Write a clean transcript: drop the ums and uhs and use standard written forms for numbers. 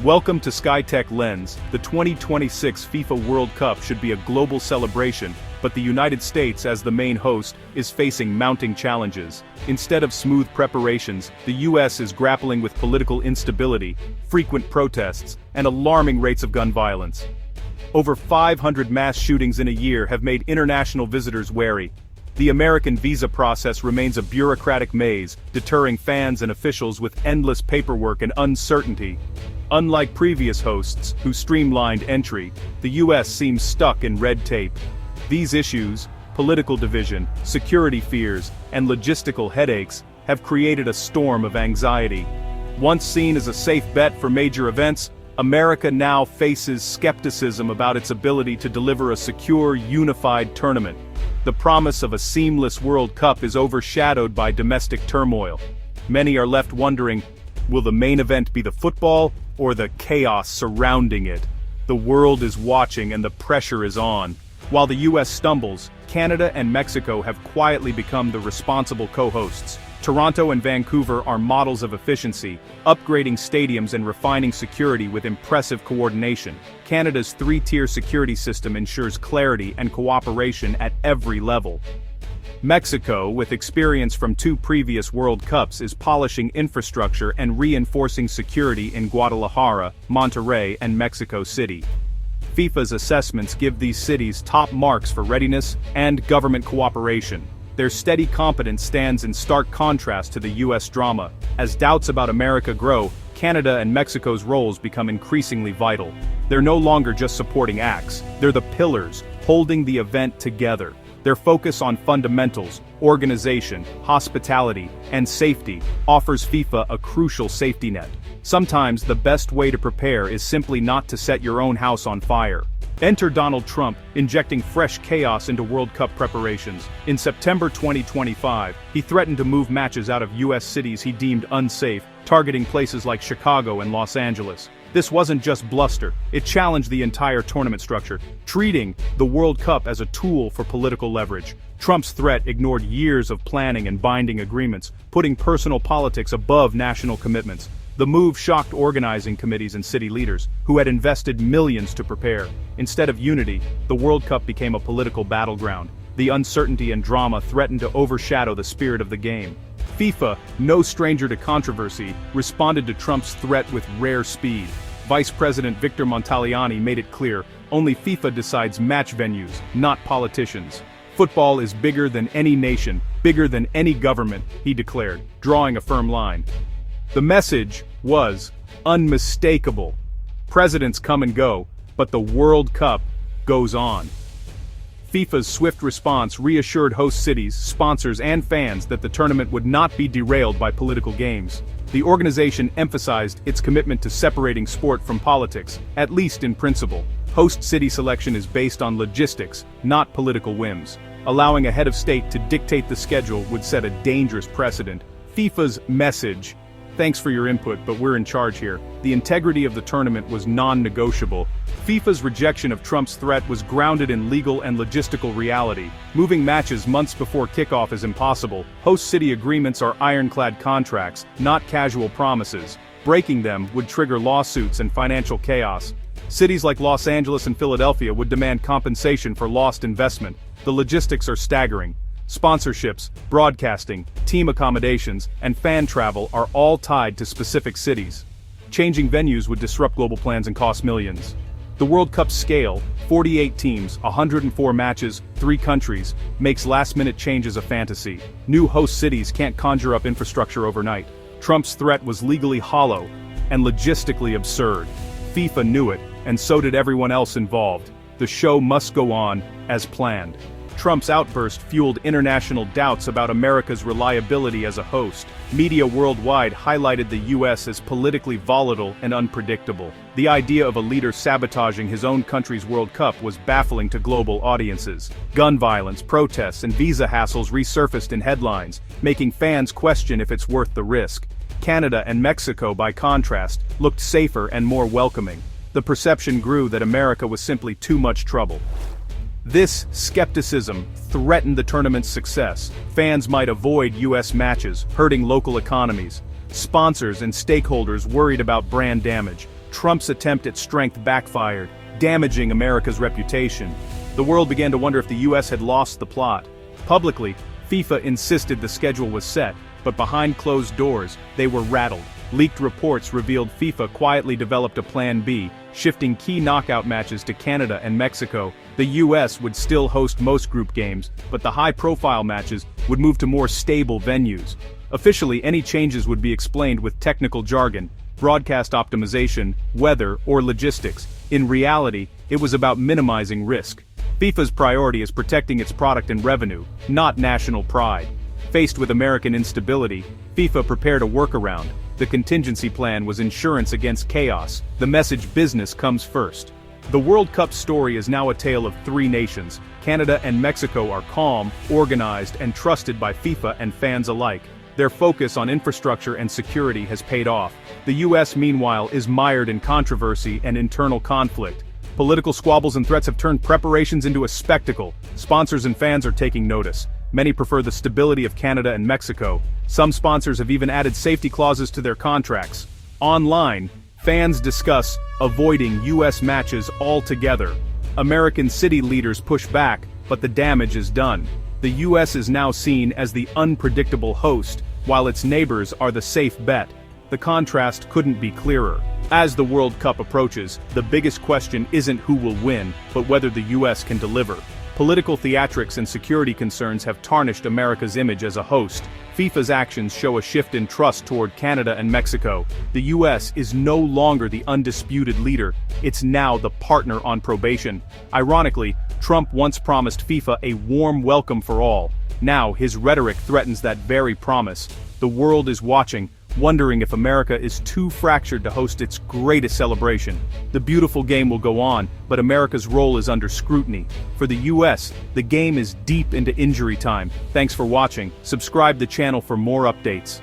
Welcome to Skytech-Lens. The 2026 FIFA World Cup should be a global celebration, but the United States, as the main host, is facing mounting challenges. Instead of smooth preparations, the US is grappling with political instability, frequent protests, and alarming rates of gun violence. Over 500 mass shootings in a year have made international visitors wary. The American visa process remains a bureaucratic maze, deterring fans and officials with endless paperwork and uncertainty. Unlike previous hosts, who streamlined entry, the US seems stuck in red tape. These issues, political division, security fears, and logistical headaches, have created a storm of anxiety. Once seen as a safe bet for major events, America now faces skepticism about its ability to deliver a secure, unified tournament. The promise of a seamless World Cup is overshadowed by domestic turmoil. Many are left wondering, will the main event be the football, or the chaos surrounding it? The world is watching and the pressure is on. While the US stumbles, Canada and Mexico have quietly become the responsible co-hosts. Toronto and Vancouver are models of efficiency, upgrading stadiums and refining security with impressive coordination. Canada's three-tier security system ensures clarity and cooperation at every level. Mexico, with experience from two previous World Cups, is polishing infrastructure and reinforcing security in Guadalajara, Monterrey, and Mexico City. FIFA's assessments give these cities top marks for readiness and government cooperation. Their steady competence stands in stark contrast to the US drama. As doubts about America grow, Canada and Mexico's roles become increasingly vital. They're no longer just supporting acts, they're the pillars, holding the event together. Their focus on fundamentals, organization, hospitality, and safety offers FIFA a crucial safety net. Sometimes the best way to prepare is simply not to set your own house on fire. Enter Donald Trump, injecting fresh chaos into World Cup preparations. In September 2025, he threatened to move matches out of US cities he deemed unsafe, targeting places like Chicago and Los Angeles. This wasn't just bluster, it challenged the entire tournament structure, treating the World Cup as a tool for political leverage. Trump's threat ignored years of planning and binding agreements, putting personal politics above national commitments. The move shocked organizing committees and city leaders, who had invested millions to prepare. Instead of unity, the World Cup became a political battleground. The uncertainty and drama threatened to overshadow the spirit of the game. FIFA, no stranger to controversy, responded to Trump's threat with rare speed. Vice President Victor Montagliani made it clear, only FIFA decides match venues, not politicians. Football is bigger than any nation, bigger than any government, he declared, drawing a firm line. The message was unmistakable. Presidents come and go, but the World Cup goes on. FIFA's swift response reassured host cities, sponsors, and fans that the tournament would not be derailed by political games. The organization emphasized its commitment to separating sport from politics, at least in principle. Host city selection is based on logistics, not political whims. Allowing a head of state to dictate the schedule would set a dangerous precedent. FIFA's message: thanks for your input, but we're in charge here. The integrity of the tournament was non-negotiable. FIFA's rejection of Trump's threat was grounded in legal and logistical reality. Moving matches months before kickoff is impossible. Host city agreements are ironclad contracts, not casual promises. Breaking them would trigger lawsuits and financial chaos. Cities like Los Angeles and Philadelphia would demand compensation for lost investment. The logistics are staggering. Sponsorships, broadcasting, team accommodations, and fan travel are all tied to specific cities. Changing venues would disrupt global plans and cost millions. The World Cup's scale, 48 teams, 104 matches, 3 countries, makes last-minute changes a fantasy. New host cities can't conjure up infrastructure overnight. Trump's threat was legally hollow and logistically absurd. FIFA knew it, and so did everyone else involved. The show must go on as planned. Trump's outburst fueled international doubts about America's reliability as a host. Media worldwide highlighted the US as politically volatile and unpredictable. The idea of a leader sabotaging his own country's World Cup was baffling to global audiences. Gun violence, protests, and visa hassles resurfaced in headlines, making fans question if it's worth the risk. Canada and Mexico, by contrast, looked safer and more welcoming. The perception grew that America was simply too much trouble. This skepticism threatened the tournament's success. Fans might avoid US matches, hurting local economies. Sponsors and stakeholders worried about brand damage. Trump's attempt at strength backfired, damaging America's reputation. The world began to wonder if the US had lost the plot. Publicly, FIFA insisted the schedule was set, but behind closed doors, they were rattled. Leaked reports revealed FIFA quietly developed a plan B, shifting key knockout matches to Canada and Mexico. The US would still host most group games, but the high-profile matches would move to more stable venues. Officially, any changes would be explained with technical jargon, broadcast optimization, weather, or logistics. In reality, it was about minimizing risk. FIFA's priority is protecting its product and revenue, not national pride. Faced with American instability, FIFA prepared a workaround. The contingency plan was insurance against chaos. The message: business comes first. The World Cup story is now a tale of three nations. Canada and Mexico are calm, organized, and trusted by FIFA and fans alike. Their focus on infrastructure and security has paid off. The US, meanwhile, is mired in controversy and internal conflict. Political squabbles and threats have turned preparations into a spectacle. Sponsors and fans are taking notice. Many prefer the stability of Canada and Mexico. Some sponsors have even added safety clauses to their contracts. Online, fans discuss avoiding US matches altogether. American city leaders push back, but the damage is done. The US is now seen as the unpredictable host, while its neighbors are the safe bet. The contrast couldn't be clearer. As the World Cup approaches, the biggest question isn't who will win, but whether the US can deliver. Political theatrics and security concerns have tarnished America's image as a host. FIFA's actions show a shift in trust toward Canada and Mexico. The US is no longer the undisputed leader, it's now the partner on probation. Ironically, Trump once promised FIFA a warm welcome for all. Now his rhetoric threatens that very promise. The world is watching, wondering if America is too fractured to host its greatest celebration. The beautiful game will go on, but America's role is under scrutiny. For the US, the game is deep into injury time. Thanks for watching. Subscribe the channel for more updates.